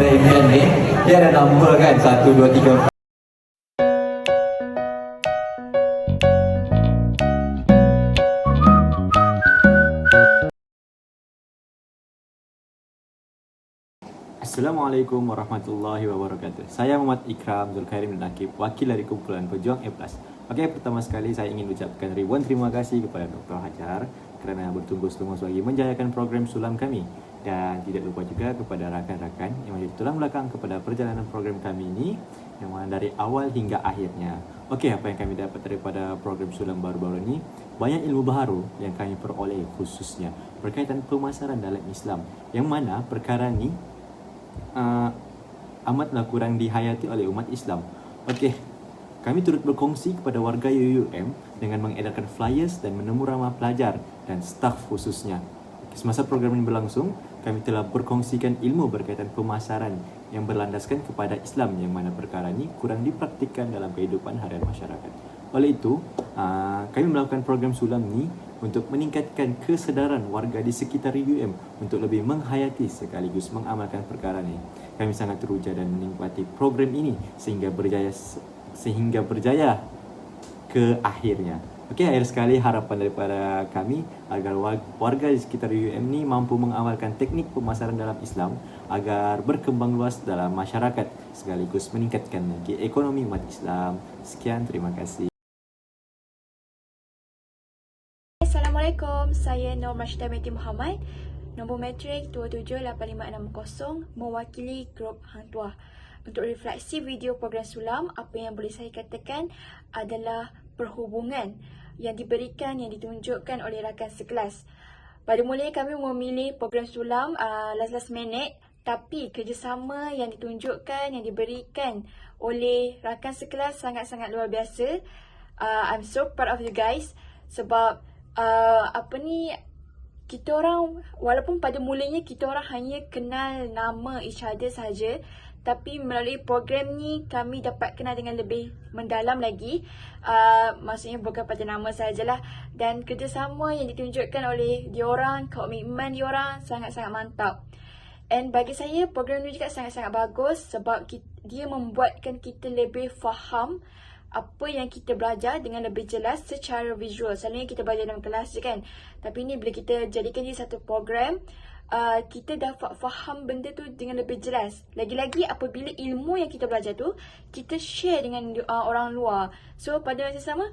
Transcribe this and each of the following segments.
pada event ni, dia ada number kan, 1, 2, 3, 4. Assalamualaikum warahmatullahi wabarakatuh. Saya Muhammad Ikram Zulkhairin bin Akib, wakil dari kumpulan Pejuang A+. Okey, pertama sekali saya ingin ucapkan ribuan terima kasih kepada Dr. Hajar kerana bertunggus-lumus bagi menjayakan program sulam kami. Dan tidak lupa juga kepada rakan-rakan yang menjadi tulang belakang kepada perjalanan program kami ini, yang mana dari awal hingga akhirnya. Okey, apa yang kami dapat daripada program sulam baru-baru ini? Banyak ilmu baru yang kami peroleh, khususnya berkaitan pemasaran dalam Islam, yang mana perkara ni amatlah kurang dihayati oleh umat Islam. Okey, kami turut berkongsi kepada warga UUM dengan mengedarkan flyers dan menemu ramah pelajar dan staf khususnya. Semasa program ini berlangsung, kami telah berkongsikan ilmu berkaitan pemasaran yang berlandaskan kepada Islam, yang mana perkara ini kurang dipraktikkan dalam kehidupan harian masyarakat. Oleh itu, kami melakukan program sulam ni untuk meningkatkan kesedaran warga di sekitar UUM untuk lebih menghayati sekaligus mengamalkan perkara ini. Kami sangat teruja dan menikmati program ini sehingga berjaya ke akhirnya. Okey, akhir sekali harapan daripada kami agar warga di sekitar UUM ni mampu mengamalkan teknik pemasaran dalam Islam agar berkembang luas dalam masyarakat sekaligus meningkatkan lagi ekonomi umat Islam. Sekian, terima kasih. Assalamualaikum, saya Nur Masyidah Binti Muhammad, nombor matrik 278560, mewakili grup Hang Tuah. Untuk refleksi video program sulam, apa yang boleh saya katakan adalah perhubungan yang diberikan, yang ditunjukkan oleh rakan sekelas. Pada mulanya kami memilih program sulam last minute, tapi kerjasama yang ditunjukkan, yang diberikan oleh rakan sekelas sangat-sangat luar biasa. I'm so proud of you guys sebab kita orang, walaupun pada mulanya kita orang hanya kenal nama each other saja, tapi melalui program ni kami dapat kenal dengan lebih mendalam lagi. Maksudnya bukan pada nama sajalah, dan kerjasama yang ditunjukkan oleh diorang, komitmen diorang sangat-sangat mantap. And bagi saya program ni juga sangat-sangat bagus sebab dia membuatkan kita lebih faham apa yang kita belajar dengan lebih jelas secara visual. Selalunya kita belajar dalam kelas je kan, tapi ni bila kita jadikan dia satu program, kita dapat faham benda tu dengan lebih jelas. Lagi-lagi apabila ilmu yang kita belajar tu kita share dengan orang luar, so pada masa sama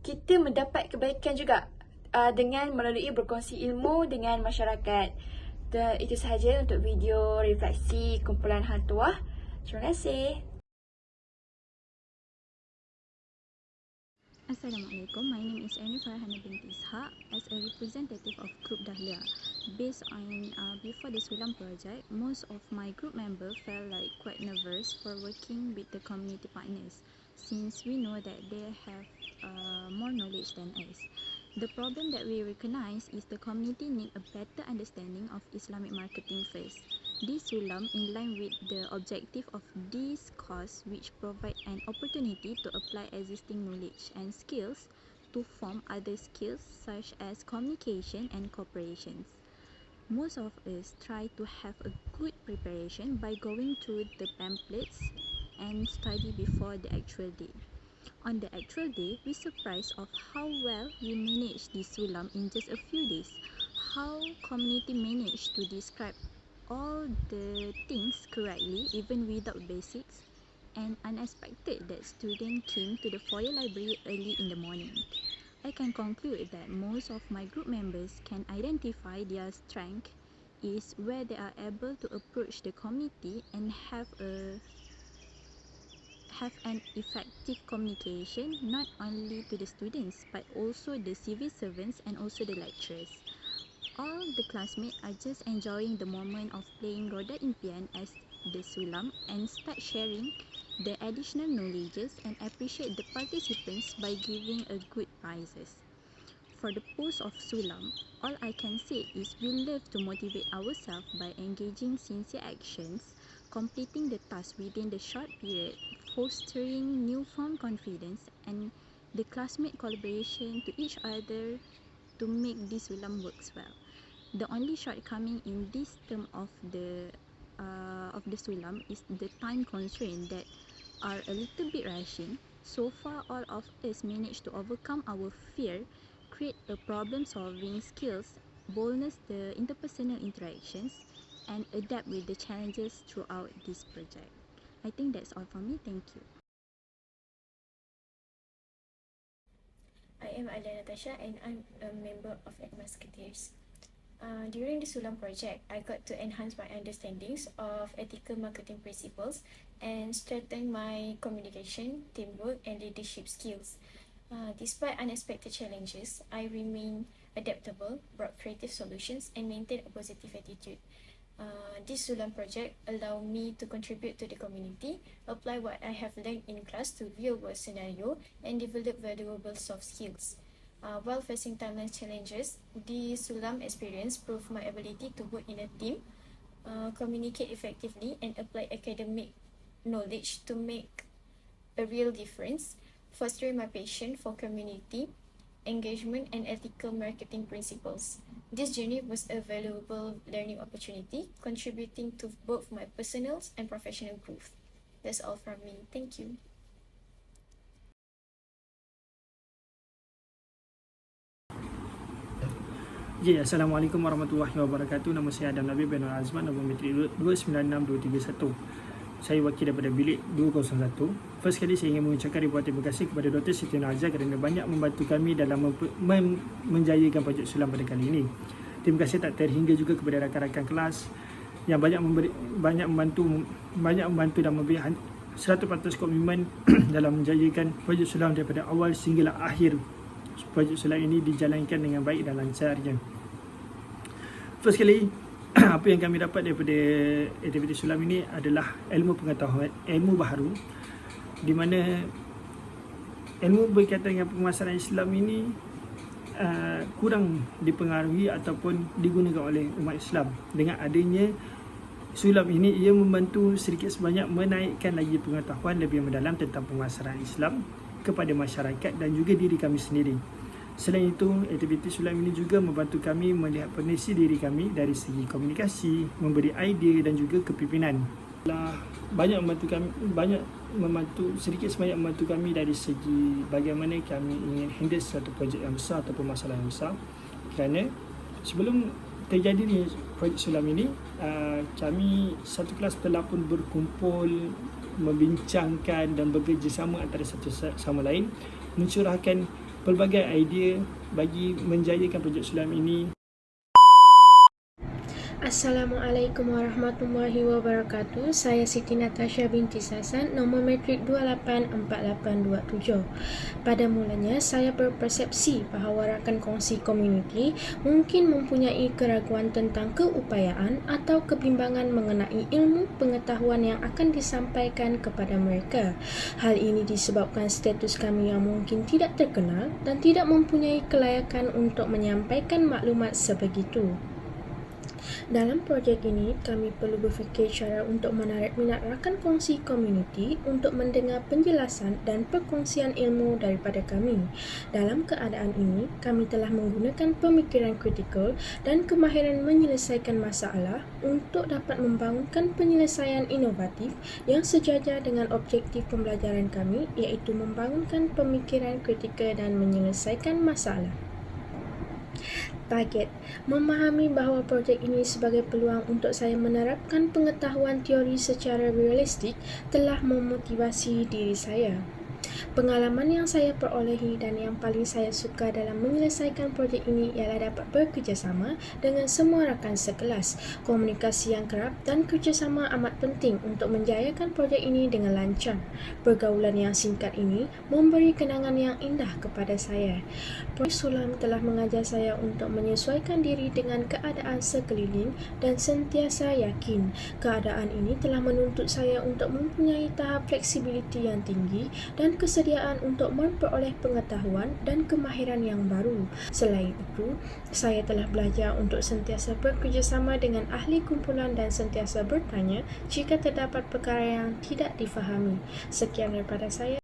kita mendapat kebaikan juga dengan melalui berkongsi ilmu dengan masyarakat. Dan itu sahaja untuk video refleksi kumpulan Hang Tuah. Terima kasih. Assalamualaikum, my name is Aini Farhana binti Ishaq as a representative of Group Dahlia. Based on before the Sulam project, most of my group members felt like quite nervous for working with the community partners since we know that they have more knowledge than us. The problem that we recognize is the community need a better understanding of Islamic marketing first. This Sulam in line with the objective of this course, which provide an opportunity to apply existing knowledge and skills to form other skills such as communication and cooperation. Most of us try to have a good preparation by going through the pamphlets and study before the actual day. On the actual day, we surprised of how well we managed this Sulam in just a few days. How community managed to describe all the things correctly even without basics, and unexpected that students came to the foyer library early in the morning. I can conclude that most of my group members can identify their strength is where they are able to approach the community and have an effective communication not only to the students but also the civil servants and also the lecturers. All the classmates are just enjoying the moment of playing Roda Impian as the Sulam and start sharing the additional knowledges and appreciate the participants by giving a good prizes. For the post of Sulam, all I can say is we love to motivate ourselves by engaging sincere actions, completing the task within the short period, fostering newfound confidence and the classmate collaboration to each other to make this Sulam works well. The only shortcoming in this term of the of the Sulam is the time constraint that are a little bit rushing. So far, all of us managed to overcome our fear, create a problem-solving skills, boldness the interpersonal interactions, and adapt with the challenges throughout this project. I think that's all for me. Thank you. I am Alia Natasha and I'm a member of Musketeers. During the Sulam project, I got to enhance my understandings of ethical marketing principles and strengthen my communication, teamwork, and leadership skills. Despite unexpected challenges, I remain adaptable, brought creative solutions, and maintained a positive attitude. This Sulam project allowed me to contribute to the community, apply what I have learned in class to real-world scenario, and develop valuable soft skills. While facing timeless challenges, the Sulam experience proved my ability to work in a team, communicate effectively, and apply academic knowledge to make a real difference, fostering my passion for community engagement and ethical marketing principles. This journey was a valuable learning opportunity, contributing to both my personal and professional growth. That's all from me. Thank you. Assalamualaikum warahmatullahi wabarakatuh. Nama saya Adam Nabil bin Azman, nombor metrik 296231. Saya wakil daripada bilik 201. First kali saya ingin mengucapkan ribuan terima kasih kepada Dr. Siti Nurhaliza kerana banyak membantu kami dalam menjayakan projek Sulam pada kali ini. Terima kasih tak terhingga juga kepada rakan-rakan kelas yang banyak membantu dan memberi 100% komitmen dalam menjayakan projek Sulam daripada awal sehinggalah akhir. Projek Sulam ini dijalankan dengan baik dan lancarnya. First kali, apa yang kami dapat daripada aktiviti Sulam ini adalah ilmu pengetahuan, ilmu baharu, di mana ilmu berkaitan dengan pemasaran Islam ini kurang dipengaruhi ataupun digunakan oleh umat Islam. Dengan adanya Sulam ini, ia membantu sedikit sebanyak menaikkan lagi pengetahuan lebih mendalam tentang pemasaran Islam kepada masyarakat dan juga diri kami sendiri. Selain itu, aktiviti Sulam ini juga membantu kami melihat potensi diri kami dari segi komunikasi, memberi idea dan juga kepimpinan. Banyak membantu sedikit sebanyak membantu kami dari segi bagaimana kami ingin handle satu projek yang besar ataupun masalah yang besar. Kerana sebelum terjadi projek Sulam ini, kami satu kelas telah pun berkumpul, membincangkan dan bekerjasama antara satu sama lain, mencurahkan pelbagai idea bagi menjayakan projek Sulam ini. Assalamualaikum warahmatullahi wabarakatuh. Saya Siti Natasha binti Sasan, nombor metrik 284827. Pada mulanya, saya berpersepsi bahawa rakan kongsi komuniti mungkin mempunyai keraguan tentang keupayaan atau kebimbangan mengenai ilmu pengetahuan yang akan disampaikan kepada mereka. Hal ini disebabkan status kami yang mungkin tidak terkenal dan tidak mempunyai kelayakan untuk menyampaikan maklumat sebegitu. Dalam projek ini, kami perlu berfikir cara untuk menarik minat rakan kongsi komuniti untuk mendengar penjelasan dan perkongsian ilmu daripada kami. Dalam keadaan ini, kami telah menggunakan pemikiran kritikal dan kemahiran menyelesaikan masalah untuk dapat membangunkan penyelesaian inovatif yang sejajar dengan objektif pembelajaran kami, iaitu membangunkan pemikiran kritikal dan menyelesaikan masalah. Target: memahami bahawa projek ini sebagai peluang untuk saya menerapkan pengetahuan teori secara realistik telah memotivasi diri saya. Pengalaman yang saya perolehi dan yang paling saya suka dalam menyelesaikan projek ini ialah dapat bekerjasama dengan semua rakan sekelas. Komunikasi yang kerap dan kerjasama amat penting untuk menjayakan projek ini dengan lancar. Pergaulan yang singkat ini memberi kenangan yang indah kepada saya. Projek Sulam telah mengajar saya untuk menyesuaikan diri dengan keadaan sekeliling dan sentiasa yakin. Keadaan ini telah menuntut saya untuk mempunyai tahap fleksibiliti yang tinggi dan kesediaan untuk memperoleh pengetahuan dan kemahiran yang baru. Selain itu, saya telah belajar untuk sentiasa bekerjasama dengan ahli kumpulan dan sentiasa bertanya jika terdapat perkara yang tidak difahami. Sekian daripada saya.